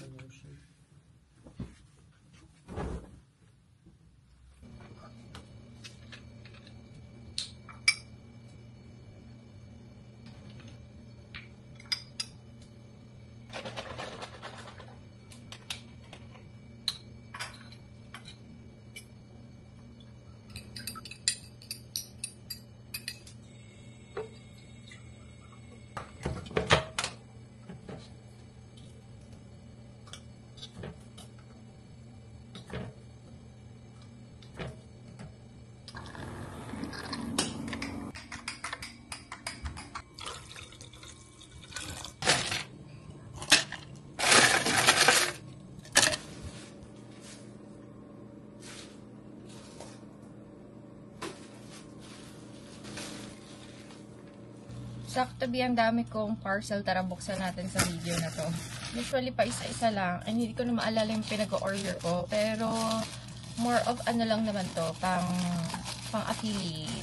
Lotion. Sakto, ang dami kong parcel. Tara, buksan natin sa video na to. Usually pa isa-isa lang. And hindi ko na maalala yung pinag-order ko. Pero, more of ano lang naman to. Pang-affiliate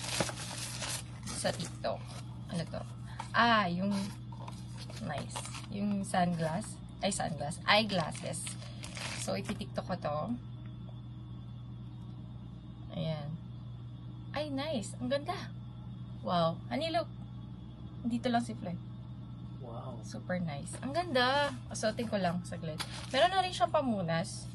sa TikTok. Ano to? Ah, yung nice. Yung eyeglasses. So, iti-TikTok ko to. Ayan. Ay, nice. Ang ganda. Wow. Honey, look. Dito lang si Floyd. Wow. Super nice. Ang ganda. Asuotin ko lang saglit. Meron na rin siyang pamunas.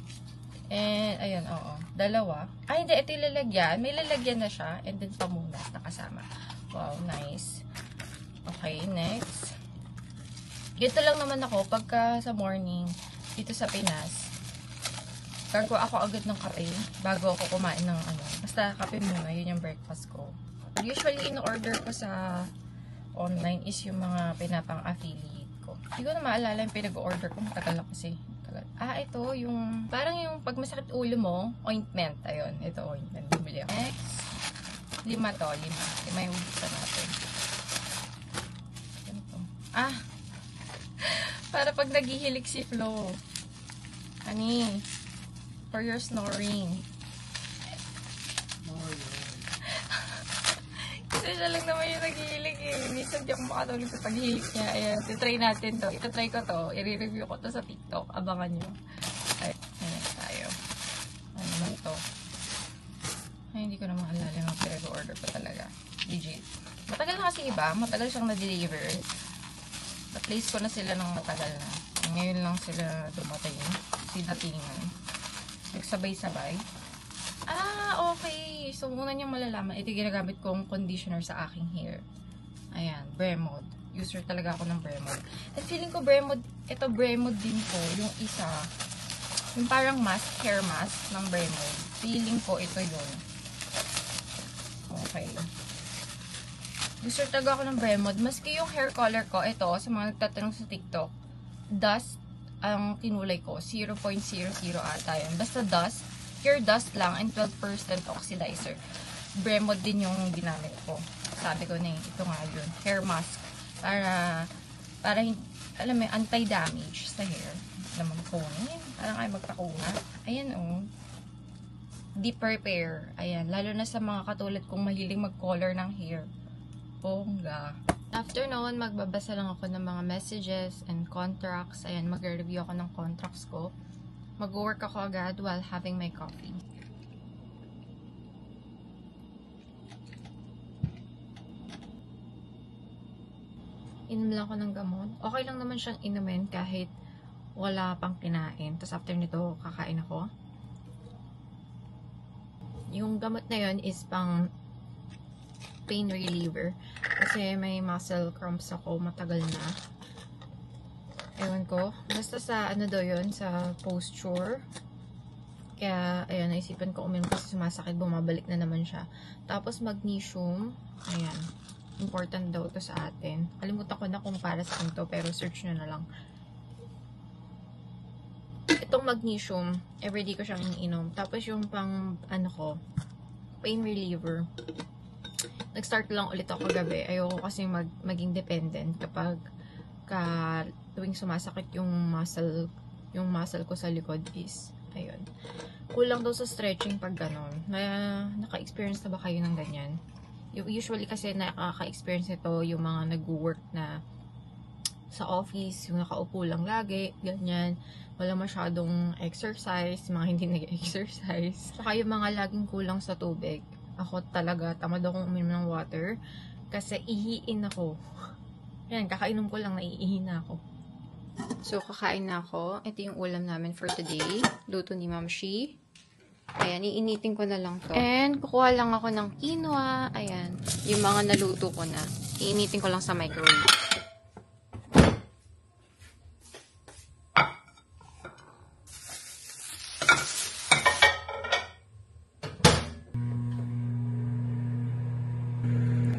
And, ayun, oo. Dalawa. Ay, hindi. Ito yung lalagyan. May lalagyan na siya. And then, pamunas na kasama. Wow, nice. Okay, next. Dito lang naman ako pagka sa morning dito sa Pinas. Gargo ako agad ng kape bago ako kumain ng ano. Basta kape muna. Yun yung breakfast ko. Usually, in-order ko sa online is yung mga pinapang-affiliate ko. Hindi ko na maalala yung pinag-order ko. Matagal na kasi. Ah, ito yung parang yung pag masakit ulo mo, ointment. Ayun, ito ointment. Bumili ako. Next, 5 to. 5 yung buksan natin. Ganito. Ah! Para pag naghihilik si Flo. Honey, for your snoring. Kasi siya lang naman yung naghihilig eh. Minsan di ako makatulog sa paghihilig niya. Ayan, titry natin to. Itatry ko to. I-review ko to sa TikTok. Abangan nyo. Ay, ayan tayo. Ano naman to? Ay, hindi ko na maalala yung pinag-order ko talaga. Legit. Matagal na kasi iba. Matagal siyang na-deliver. Na-place ko na sila ng matagal na. Ngayon lang sila dumating. Datingan. Nagsabay-sabay. Ah, okay. So, muna niyang malalaman. Ito ginagamit kong conditioner sa aking hair. Ayan, Bremod. User talaga ako ng Bremod. At feeling ko Bremod, ito Bremod din po. Yung isa, yung parang mask, hair mask ng Bremod. Feeling ko ito yun. Okay. User talaga ako ng Bremod. Maski yung hair color ko, ito, sa mga nagtatanong sa TikTok, dust ang tinulay ko. 0.00 ata yun. Basta dust. Pure dust lang and 12% oxidizer. Bremod din yung ginamit ko. Sabi ko na ito nga yun. Hair mask. Para alam mo, anti-damage sa hair. Naman ko. Parang kayo magpakuna. Ayan oh. Deep repair. Ayan. Lalo na sa mga katulad kong mahiling mag-color ng hair. Bongga. After noon, magbabasa lang ako ng mga messages and contracts. Ayan, mag-review ako ng contracts ko. Mag-work ako agad while having my coffee. Inom lang ako ng gamot. Okay lang naman siyang inumin kahit wala pang kinain. Tapos after nito, kakain ako. Yung gamot na yun is pang pain reliever. Kasi may muscle cramps ako matagal na. Ewan ko. Basta sa ano daw yun, sa posture. Kaya, ayun, naisipan ko uminom kasi sumasakit, bumabalik na naman siya. Tapos magnesium. Ayan. Important daw to sa atin. Kalimutan ko na kung para sa to, pero search nyo na lang. Itong magnesium, everyday ko siyang iniinom. Tapos yung pang, ano ko, pain reliever. Nag-start lang ulit ako kagabi. Ayoko kasi maging dependent kapag tuwing sumasakit yung muscle ko sa likod is, ayun. Kulang daw sa stretching pag ganon. Naka-experience na ba kayo ng ganyan? Usually kasi nakaka-experience nito yung mga nag-work na sa office, yung nakaupo lang lagi, ganyan. Wala masyadong exercise, mga hindi nag-exercise. Saka yung mga laging kulang sa tubig. Ako talaga, tamad akong uminom ng water kasi ihiin ako. Yan, kakainom ko lang, naiihi na ako. So, kakain na ako. Ito yung ulam namin for today. Luto ni Ma'am Shi. Ayan, iinitin ko na lang to. And, kukuha lang ako ng quinoa. Ayan, yung mga naluto ko na. Iinitin ko lang sa microwave.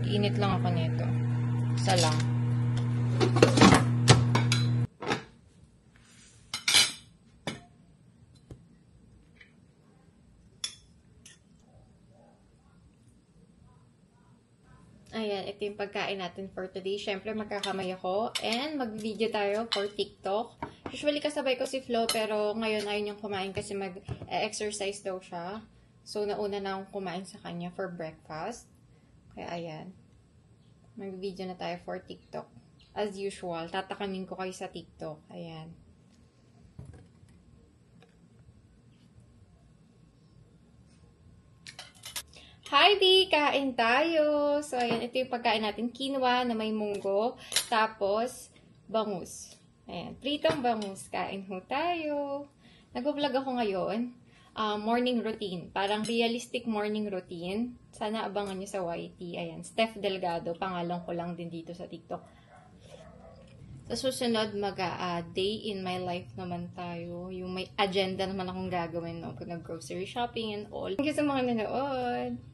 Iinit lang ako nito. Isa lang. Ayan, ito yung pagkain natin for today. Siyempre, magkakamay ako and mag-video tayo for TikTok. Usually, kasabay ko si Flo, pero ngayon ayaw niyang kumain kasi mag-exercise daw siya. So, nauna na akong kumain sa kanya for breakfast. Kaya, ayan. Mag-video na tayo for TikTok. As usual, tatakamin ko kayo sa TikTok. Ayan. Hi, Di! Kain tayo! So, ayan. Ito yung pagkain natin. Quinoa na may munggo. Tapos, bangus. Ayan. Pritong bangus. Kain ho tayo. Nag-vlog ako ngayon. Morning routine. Parang realistic morning routine. Sana abangan nyo sa YT. Ayan. Steph Delgado. Pangalan ko lang din dito sa TikTok. Sa susunod, day in my life naman tayo. Yung may agenda naman akong gagawin, no? Pag nag-grocery shopping and all. Thank you sa mga nanood!